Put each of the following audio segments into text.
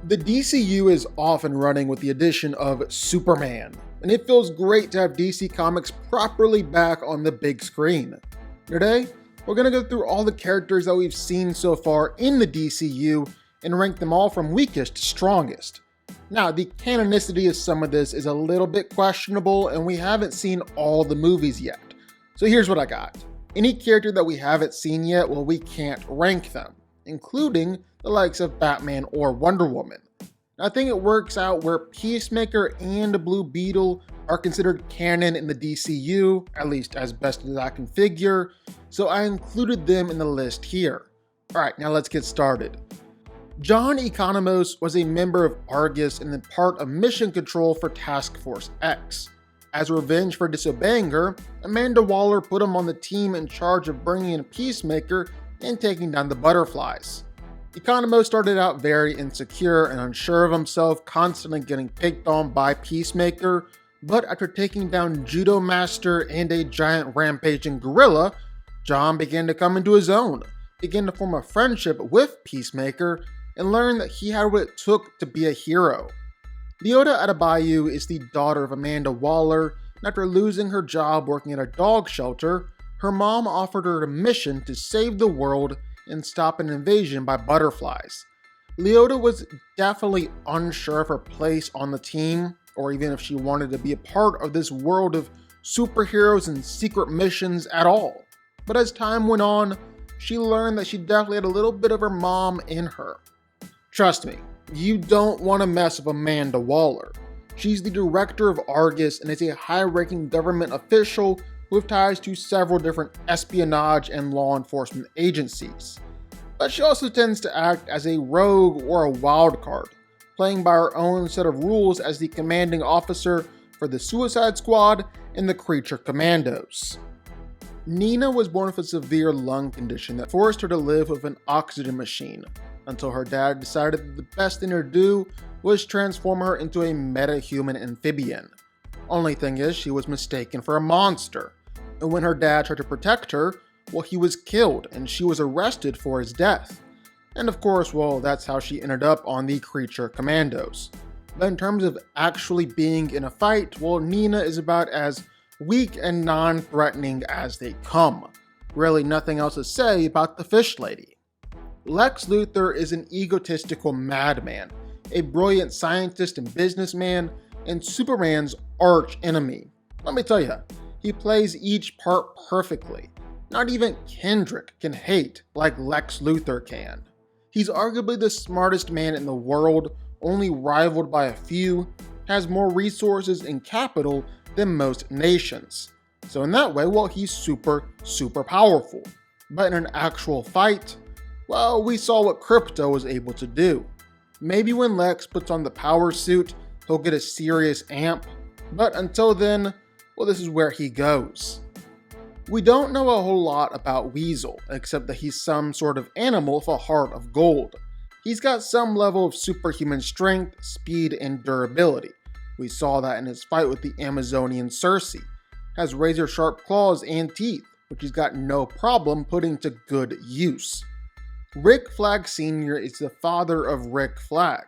The DCU is off and running with the addition of Superman, and it feels great to have DC Comics properly back on the big screen. Today, we're going to go through all the characters that we've seen so far in the DCU and rank them all from weakest to strongest. Now, the canonicity of some of this is a little bit questionable, and we haven't seen all the movies yet. So here's what I got. Any character that we haven't seen yet, well, we can't rank them, including the likes of Batman or Wonder Woman. I think it works out where Peacemaker and Blue Beetle are considered canon in the DCU, at least as best as I can figure, so I included them in the list here. Alright, now let's get started. John Economos was a member of Argus and then part of Mission Control for Task Force X. As revenge for disobeying her, Amanda Waller put him on the team in charge of bringing in Peacemaker and taking down the Butterflies. Economos started out very insecure and unsure of himself, constantly getting picked on by Peacemaker, but after taking down Judo Master and a giant rampaging gorilla, John began to come into his own, began to form a friendship with Peacemaker, and learn that he had what it took to be a hero. Leota Adebayo is the daughter of Amanda Waller, and after losing her job working at a dog shelter, her mom offered her a mission to save the world and stop an invasion by butterflies. Leota was definitely unsure of her place on the team, or even if she wanted to be a part of this world of superheroes and secret missions at all. But as time went on, she learned that she definitely had a little bit of her mom in her. Trust me, you don't want to mess with Amanda Waller. She's the director of Argus and is a high-ranking government official with ties to several different espionage and law enforcement agencies. But she also tends to act as a rogue or a wild card, playing by her own set of rules as the commanding officer for the Suicide Squad and the Creature Commandos. Nina was born with a severe lung condition that forced her to live with an oxygen machine, until her dad decided that the best thing to do was transform her into a metahuman amphibian. Only thing is, she was mistaken for a monster, and when her dad tried to protect her, well, he was killed and she was arrested for his death. And of course, well, that's how she ended up on the Creature Commandos. But in terms of actually being in a fight, well, Nina is about as weak and non-threatening as they come. Really nothing else to say about the Fish Lady. Lex Luthor is an egotistical madman, a brilliant scientist and businessman, and Superman's arch enemy. Let me tell you, he plays each part perfectly. Not even Kendrick can hate like Lex Luthor can. He's arguably the smartest man in the world, only rivaled by a few, has more resources and capital than most nations. So in that way, well, he's super powerful. But in an actual fight, well, we saw what Krypto was able to do. Maybe when Lex puts on the power suit, he'll get a serious amp, but until then, well, this is where he goes. We don't know a whole lot about Weasel, except that he's some sort of animal with a heart of gold. He's got some level of superhuman strength, speed, and durability. We saw that in his fight with the Amazonian Circe. Has razor-sharp claws and teeth, which he's got no problem putting to good use. Rick Flag Sr. is the father of Rick Flag.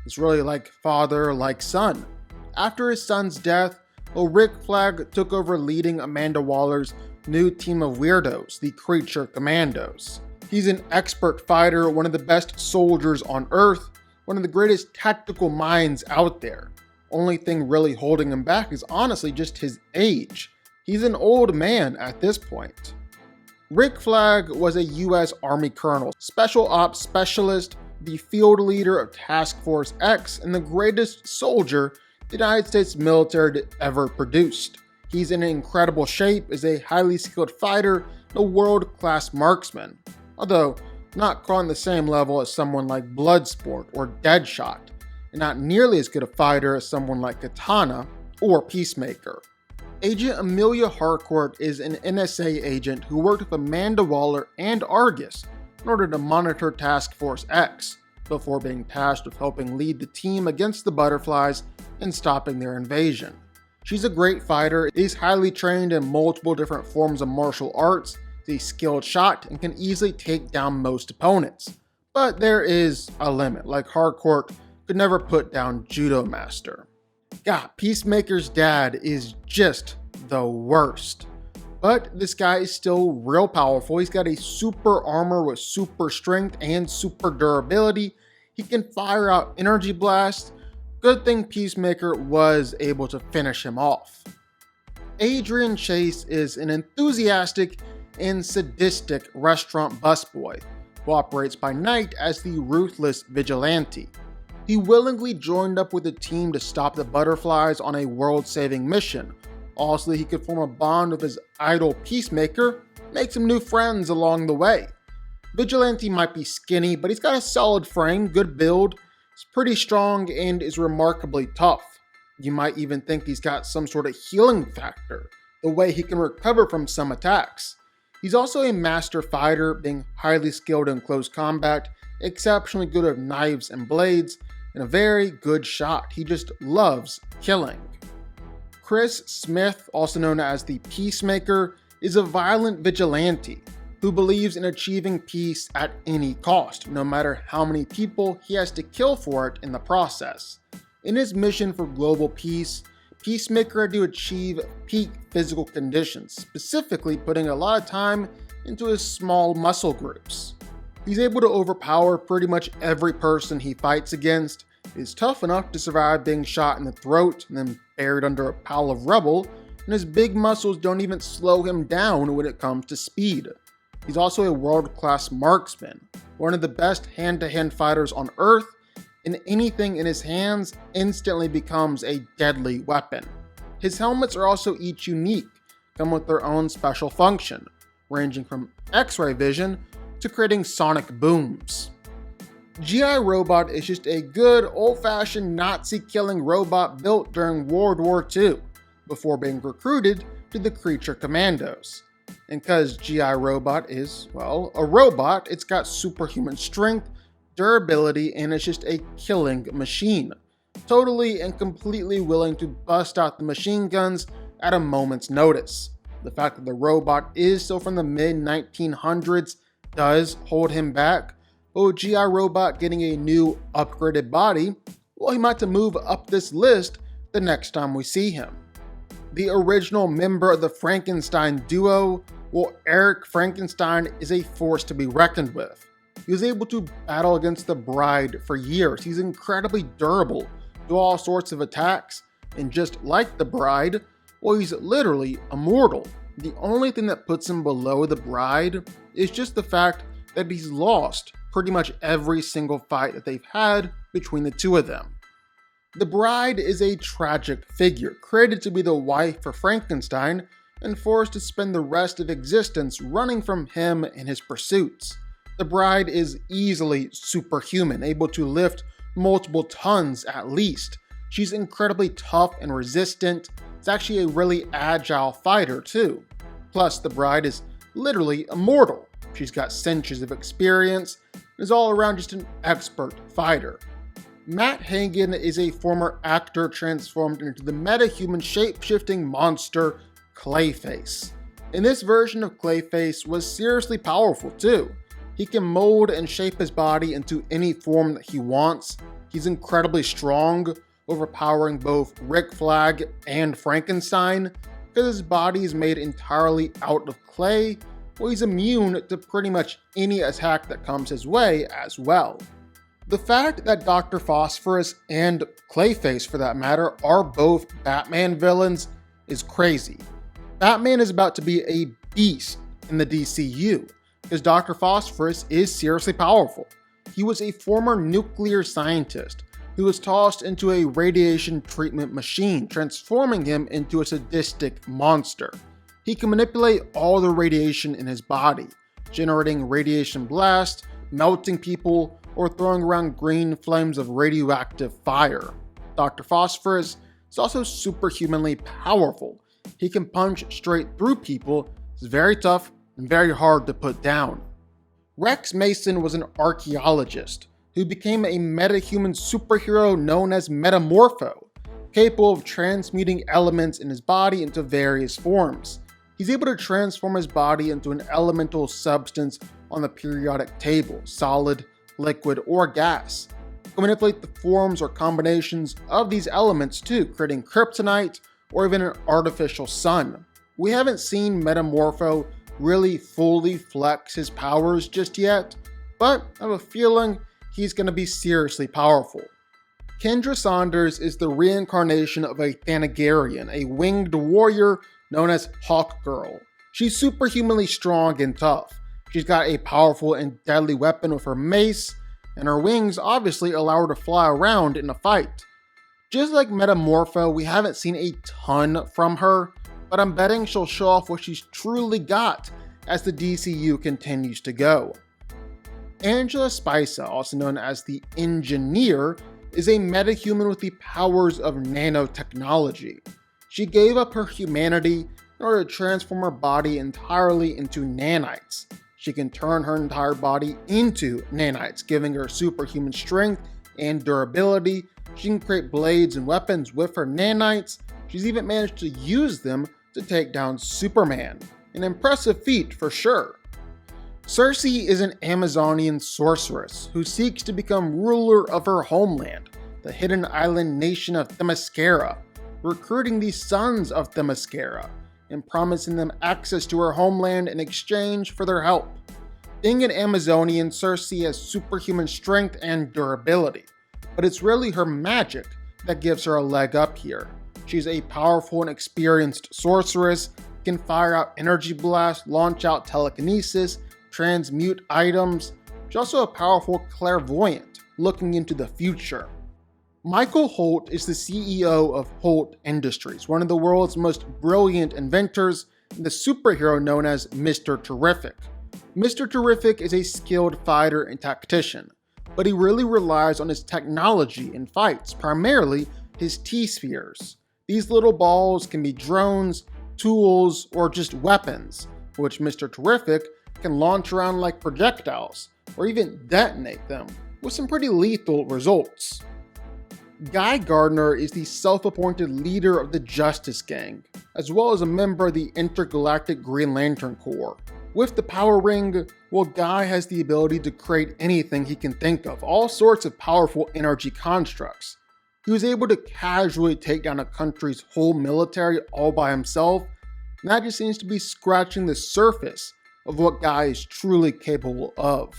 It's really like father, like son. After his son's death, well, Rick Flag took over leading Amanda Waller's new team of weirdos, the Creature Commandos. He's an expert fighter, one of the best soldiers on Earth, one of the greatest tactical minds out there. Only thing really holding him back is honestly just his age. He's an old man at this point. Rick Flag was a US Army colonel, special ops specialist, the field leader of Task Force X, and the greatest soldier the United States military ever produced. He's in incredible shape, is a highly skilled fighter, and a world-class marksman, although not quite on the same level as someone like Bloodsport or Deadshot, and not nearly as good a fighter as someone like Katana or Peacemaker. Agent Amelia Harcourt is an NSA agent who worked with Amanda Waller and Argus in order to monitor Task Force X, before being tasked with helping lead the team against the Butterflies and stopping their invasion. She's a great fighter, is highly trained in multiple different forms of martial arts, is a skilled shot, and can easily take down most opponents. But there is a limit, like Harcourt could never put down Judo Master. God, Peacemaker's dad is just the worst. But this guy is still real powerful. He's got a super armor with super strength and super durability. He can fire out energy blasts. Good thing Peacemaker was able to finish him off. Adrian Chase is an enthusiastic and sadistic restaurant busboy who operates by night as the ruthless Vigilante. He willingly joined up with a team to stop the butterflies on a world-saving mission, all so that he could form a bond with his idol Peacemaker, make some new friends along the way. Vigilante might be skinny, but he's got a solid frame, good build, he's pretty strong, and is remarkably tough. You might even think he's got some sort of healing factor, the way he can recover from some attacks. He's also a master fighter, being highly skilled in close combat, exceptionally good at knives and blades, and a very good shot. He just loves killing. Chris Smith, also known as the Peacemaker, is a violent vigilante who believes in achieving peace at any cost, no matter how many people he has to kill for it in the process. In his mission for global peace, Peacemaker had to achieve peak physical conditions, specifically putting a lot of time into his small muscle groups. He's able to overpower pretty much every person he fights against, is tough enough to survive being shot in the throat and then buried under a pile of rubble, and his big muscles don't even slow him down when it comes to speed. He's also a world-class marksman, one of the best hand-to-hand fighters on Earth, and anything in his hands instantly becomes a deadly weapon. His helmets are also each unique, come with their own special function, ranging from X-ray vision to creating sonic booms. G.I. Robot is just a good old-fashioned Nazi-killing robot built during World War II, before being recruited to the creature Commandos. And because G.I. Robot is, well, a robot, it's got superhuman strength, durability, and it's just a killing machine. Totally and completely willing to bust out the machine guns at a moment's notice. The fact that the robot is still from the mid-1900s does hold him back, but with G.I. Robot getting a new upgraded body, well, he might have to move up this list the next time we see him. The original member of the Frankenstein duo, well, Eric Frankenstein is a force to be reckoned with. He was able to battle against the Bride for years. He's incredibly durable, do all sorts of attacks, and just like the Bride, well, he's literally immortal. The only thing that puts him below the Bride is just the fact that he's lost pretty much every single fight that they've had between the two of them. The Bride is a tragic figure, created to be the wife for Frankenstein and forced to spend the rest of existence running from him and his pursuits. The Bride is easily superhuman, able to lift multiple tons at least. She's incredibly tough and resistant. It's actually a really agile fighter too. Plus, the Bride is literally immortal. She's got centuries of experience and is all around just an expert fighter. Matt Hagen is a former actor transformed into the metahuman shape-shifting monster Clayface. And this version of Clayface was seriously powerful too. He can mold and shape his body into any form that he wants. He's incredibly strong, overpowering both Rick Flag and Frankenstein, because his body is made entirely out of clay, well, he's immune to pretty much any attack that comes his way as well. The fact that Dr. Phosphorus and Clayface, for that matter, are both Batman villains is crazy. Batman is about to be a beast in the DCU, because Dr. Phosphorus is seriously powerful. He was a former nuclear scientist who was tossed into a radiation treatment machine, transforming him into a sadistic monster. He can manipulate all the radiation in his body, generating radiation blasts, melting people, or throwing around green flames of radioactive fire. Dr. Phosphorus is also superhumanly powerful. He can punch straight through people, is very tough, and very hard to put down. Rex Mason was an archaeologist who became a metahuman superhero known as Metamorpho, capable of transmuting elements in his body into various forms. He's able to transform his body into an elemental substance on the periodic table, solid, liquid, or gas. can manipulate the forms or combinations of these elements too, creating kryptonite or even an artificial sun. We haven't seen Metamorpho really fully flex his powers just yet, but I have a feeling he's going to be seriously powerful. Kendra Saunders is the reincarnation of a Thanagarian, a winged warrior known as Hawk Girl. She's superhumanly strong and tough. She's got a powerful and deadly weapon with her mace, and her wings obviously allow her to fly around in a fight. Just like Metamorpho, we haven't seen a ton from her, but I'm betting she'll show off what she's truly got as the DCU continues to go. Angela Spica, also known as the Engineer, is a metahuman with the powers of nanotechnology. She gave up her humanity in order to transform her body entirely into nanites. She can turn her entire body into nanites, giving her superhuman strength and durability. She can create blades and weapons with her nanites. She's even managed to use them to take down Superman. An impressive feat for sure. Cersei is an Amazonian sorceress who seeks to become ruler of her homeland, the hidden island nation of Themyscira, recruiting the sons of Themyscira and promising them access to her homeland in exchange for their help. Being an Amazonian, Cersei has superhuman strength and durability, but it's really her magic that gives her a leg up here. She's a powerful and experienced sorceress, can fire out energy blasts, launch out telekinesis, transmute items. She's also a powerful clairvoyant, looking into the future. Michael Holt is the CEO of Holt Industries, one of the world's most brilliant inventors, and the superhero known as Mr. Terrific. Mr. Terrific is a skilled fighter and tactician, but he really relies on his technology in fights, primarily his T-spheres. These little balls can be drones, tools, or just weapons, which Mr. Terrific can launch around like projectiles, or even detonate them, with some pretty lethal results. Guy Gardner is the self-appointed leader of the Justice Gang, as well as a member of the Intergalactic Green Lantern Corps. With the Power Ring, well, Guy has the ability to create anything he can think of, all sorts of powerful energy constructs. He was able to casually take down a country's whole military all by himself, and that just seems to be scratching the surface of what Guy is truly capable of.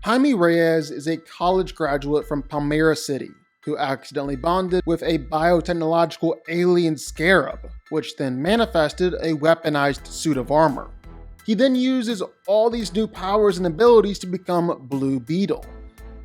Jaime Reyes is a college graduate from Palmyra City who accidentally bonded with a biotechnological alien scarab, which then manifested a weaponized suit of armor. He then uses all these new powers and abilities to become Blue Beetle.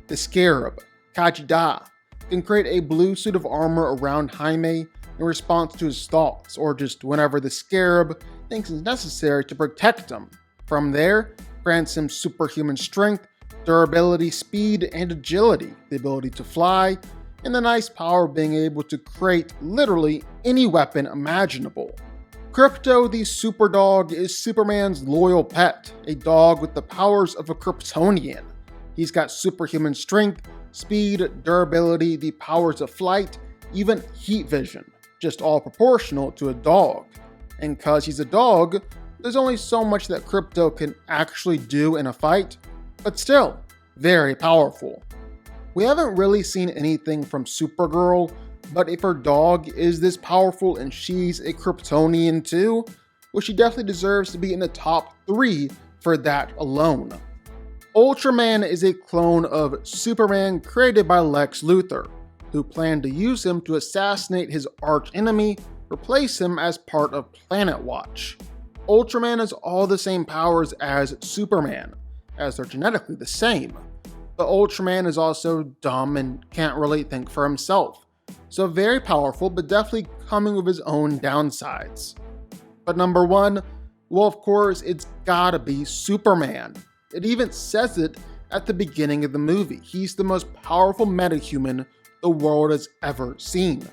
The scarab, Kajida, can create a blue suit of armor around Jaime in response to his thoughts, or just whenever the scarab thinks it's necessary to protect him. From there, grants him superhuman strength, durability, speed, and agility, the ability to fly, and the nice power of being able to create literally any weapon imaginable. Krypto the Superdog is Superman's loyal pet, a dog with the powers of a Kryptonian. He's got superhuman strength, speed, durability, the powers of flight, even heat vision, just all proportional to a dog. And cause he's a dog, there's only so much that Krypto can actually do in a fight, but still, very powerful. We haven't really seen anything from Supergirl, but if her dog is this powerful and she's a Kryptonian too, well, she definitely deserves to be in the top 3 for that alone. Ultraman is a clone of Superman created by Lex Luthor, who planned to use him to assassinate his arch-enemy, replace him as part of Planet Watch. Ultraman has all the same powers as Superman, as they're genetically the same. But Ultraman is also dumb and can't really think for himself. So very powerful, but definitely coming with his own downsides. But number 1, well, of course, it's gotta be Superman. It even says it at the beginning of the movie. He's the most powerful metahuman the world has ever seen.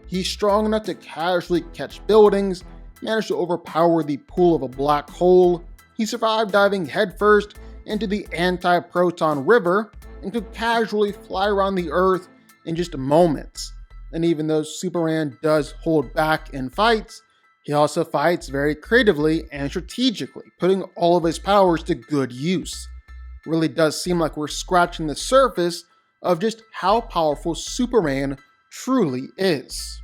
He's strong enough to casually catch buildings, manage to overpower the pool of a black hole. He survived diving headfirst into the anti-proton river and could casually fly around the Earth in just moments. And even though Superman does hold back in fights, he also fights very creatively and strategically, putting all of his powers to good use. It really does seem like we're scratching the surface of just how powerful Superman truly is.